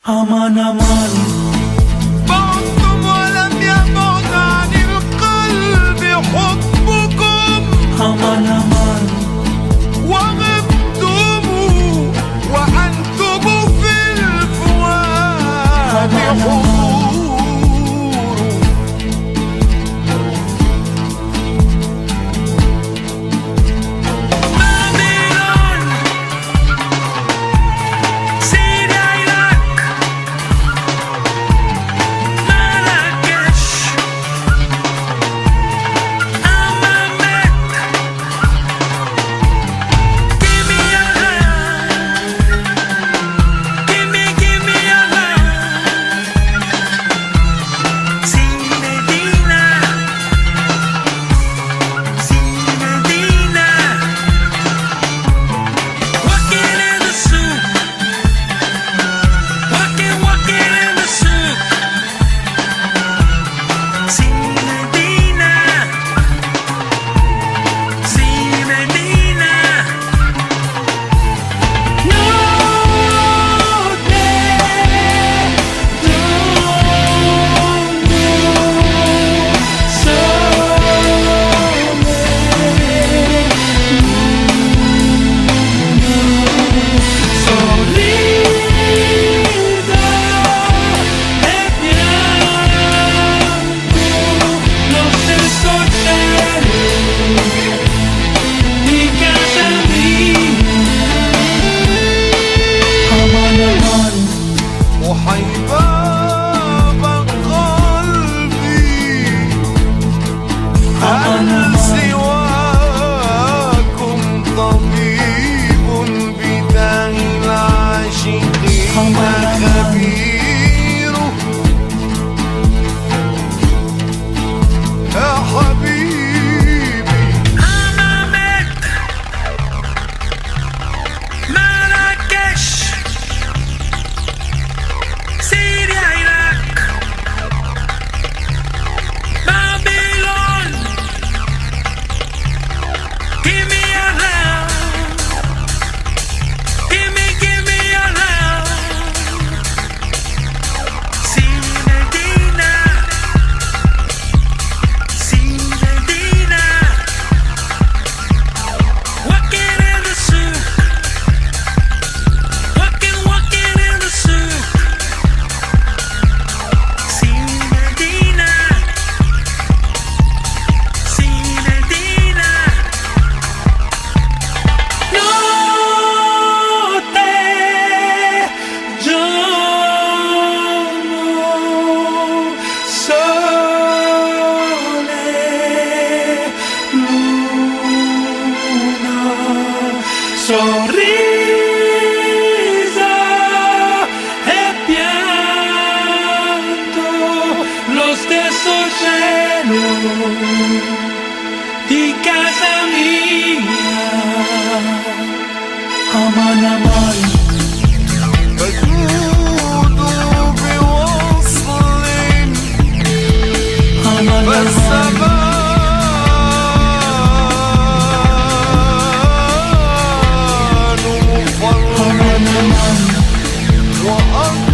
أمان أمان بعدتم ولم يبعد عن القلب حبكم. أمان أمان وغبتم وأنتم في الفؤاد حضور. وحيباب قلبي هل سواكم طبيب بداء العاشقين خبير يا حبيبي. أمامك مراكش سوريا العراق بابلون give me your love give me your love Sinadina walking in the soup walking in the soup Sinadina notte giorno sole luna sorriso e pianto lo stesso cielo di casa mia. أمان أمان مجهود بوصل أمان أمان فالزمان مفرق أمان أمان وأنت